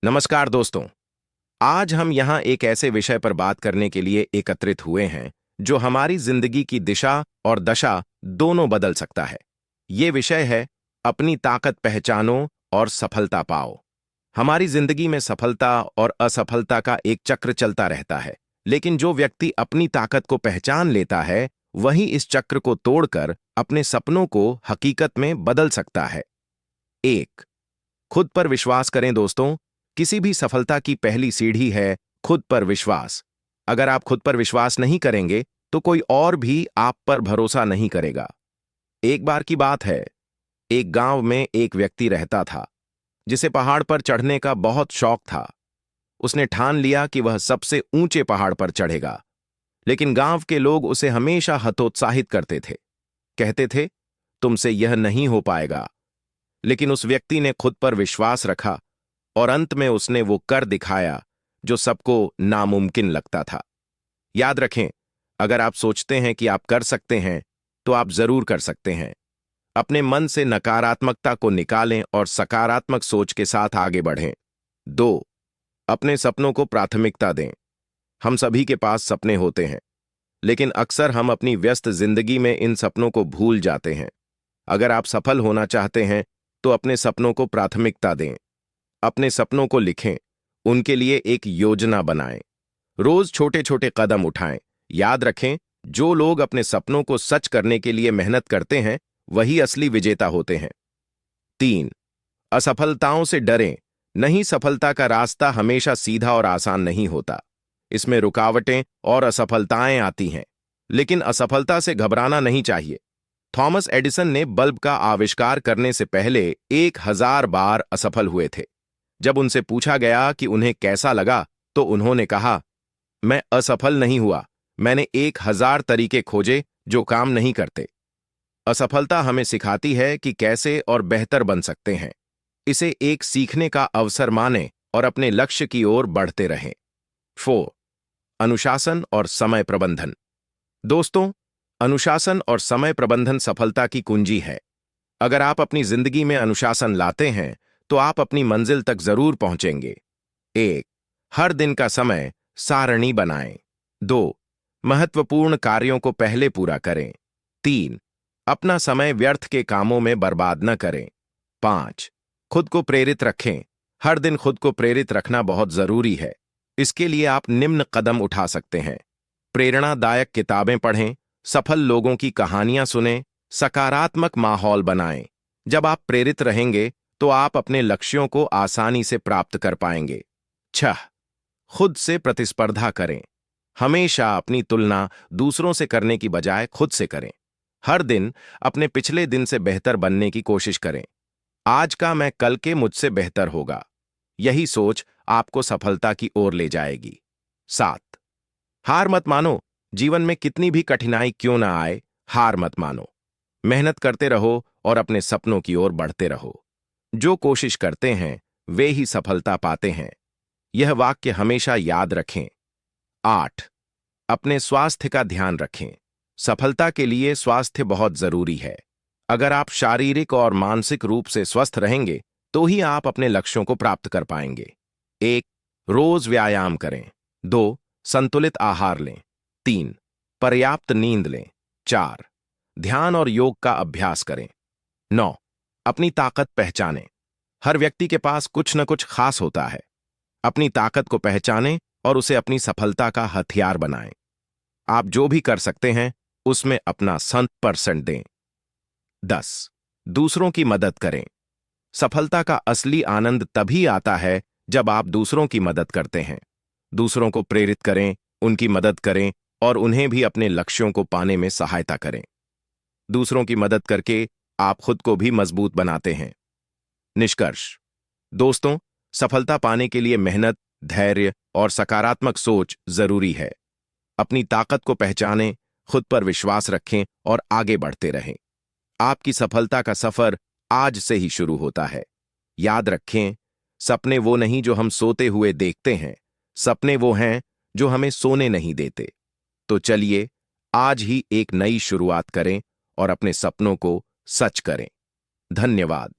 नमस्कार दोस्तों। आज हम यहाँ एक ऐसे विषय पर बात करने के लिए एकत्रित हुए हैं जो हमारी जिंदगी की दिशा और दशा दोनों बदल सकता है। ये विषय है अपनी ताकत पहचानो और सफलता पाओ। हमारी जिंदगी में सफलता और असफलता का एक चक्र चलता रहता है, लेकिन जो व्यक्ति अपनी ताकत को पहचान लेता है वही इस चक्र को तोड़कर अपने सपनों को हकीकत में बदल सकता है। एक, खुद पर विश्वास करें दोस्तों। किसी भी सफलता की पहली सीढ़ी है खुद पर विश्वास। अगर आप खुद पर विश्वास नहीं करेंगे तो कोई और भी आप पर भरोसा नहीं करेगा। एक बार की बात है, एक गांव में एक व्यक्ति रहता था जिसे पहाड़ पर चढ़ने का बहुत शौक था। उसने ठान लिया कि वह सबसे ऊंचे पहाड़ पर चढ़ेगा, लेकिन गांव के लोग उसे हमेशा हतोत्साहित करते थे। कहते थे, तुमसे यह नहीं हो पाएगा। लेकिन उस व्यक्ति ने खुद पर विश्वास रखा और अंत में उसने वो कर दिखाया जो सबको नामुमकिन लगता था। याद रखें, अगर आप सोचते हैं कि आप कर सकते हैं तो आप जरूर कर सकते हैं। अपने मन से नकारात्मकता को निकालें और सकारात्मक सोच के साथ आगे बढ़ें। 2, अपने सपनों को प्राथमिकता दें। हम सभी के पास सपने होते हैं, लेकिन अक्सर हम अपनी व्यस्त जिंदगी में इन सपनों को भूल जाते हैं। अगर आप सफल होना चाहते हैं तो अपने सपनों को प्राथमिकता दें। अपने सपनों को लिखें, उनके लिए एक योजना बनाएं। रोज छोटे छोटे कदम उठाएं। याद रखें, जो लोग अपने सपनों को सच करने के लिए मेहनत करते हैं वही असली विजेता होते हैं। 3, असफलताओं से डरें नहीं। सफलता का रास्ता हमेशा सीधा और आसान नहीं होता। इसमें रुकावटें और असफलताएं आती हैं, लेकिन असफलता से घबराना नहीं चाहिए। थॉमस एडिसन ने बल्ब का आविष्कार करने से पहले 1000 बार असफल हुए थे। जब उनसे पूछा गया कि उन्हें कैसा लगा तो उन्होंने कहा, मैं असफल नहीं हुआ, मैंने 1000 तरीके खोजे जो काम नहीं करते। असफलता हमें सिखाती है कि कैसे और बेहतर बन सकते हैं। इसे एक सीखने का अवसर मानें और अपने लक्ष्य की ओर बढ़ते रहें। 4, अनुशासन और समय प्रबंधन। दोस्तों, अनुशासन और समय प्रबंधन सफलता की कुंजी है। अगर आप अपनी जिंदगी में अनुशासन लाते हैं तो आप अपनी मंजिल तक जरूर पहुंचेंगे। 1, हर दिन का समय सारणी बनाएं। 2, महत्वपूर्ण कार्यों को पहले पूरा करें। 3, अपना समय व्यर्थ के कामों में बर्बाद न करें। 5, खुद को प्रेरित रखें। हर दिन खुद को प्रेरित रखना बहुत जरूरी है। इसके लिए आप निम्न कदम उठा सकते हैं। प्रेरणादायक किताबें पढ़ें, सफल लोगों की कहानियां सुनें, सकारात्मक माहौल बनाएं। जब आप प्रेरित रहेंगे तो आप अपने लक्ष्यों को आसानी से प्राप्त कर पाएंगे। 6, खुद से प्रतिस्पर्धा करें। हमेशा अपनी तुलना दूसरों से करने की बजाय खुद से करें। हर दिन अपने पिछले दिन से बेहतर बनने की कोशिश करें। आज का मैं कल के मुझसे बेहतर होगा। यही सोच आपको सफलता की ओर ले जाएगी। 7, हार मत मानो। जीवन में कितनी भी कठिनाई क्यों ना आए, हार मत मानो। मेहनत करते रहो और अपने सपनों की ओर बढ़ते रहो। जो कोशिश करते हैं वे ही सफलता पाते हैं। यह वाक्य हमेशा याद रखें। 8, अपने स्वास्थ्य का ध्यान रखें। सफलता के लिए स्वास्थ्य बहुत जरूरी है। अगर आप शारीरिक और मानसिक रूप से स्वस्थ रहेंगे तो ही आप अपने लक्ष्यों को प्राप्त कर पाएंगे। 1, रोज व्यायाम करें। 2, संतुलित आहार लें। 3, पर्याप्त नींद लें। 4, ध्यान और योग का अभ्यास करें। 9, अपनी ताकत पहचानें। हर व्यक्ति के पास कुछ न कुछ खास होता है। अपनी ताकत को पहचानें और उसे अपनी सफलता का हथियार बनाएं। आप जो भी कर सकते हैं उसमें अपना 100% दें। 10, दूसरों की मदद करें। सफलता का असली आनंद तभी आता है जब आप दूसरों की मदद करते हैं। दूसरों को प्रेरित करें, उनकी मदद करें और उन्हें भी अपने लक्ष्यों को पाने में सहायता करें। दूसरों की मदद करके आप खुद को भी मजबूत बनाते हैं। निष्कर्ष, दोस्तों, सफलता पाने के लिए मेहनत, धैर्य और सकारात्मक सोच जरूरी है। अपनी ताकत को पहचानें, खुद पर विश्वास रखें और आगे बढ़ते रहें। आपकी सफलता का सफर आज से ही शुरू होता है। याद रखें, सपने वो नहीं जो हम सोते हुए देखते हैं, सपने वो हैं जो हमें सोने नहीं देते। तो चलिए आज ही एक नई शुरुआत करें और अपने सपनों को सच करें। धन्यवाद।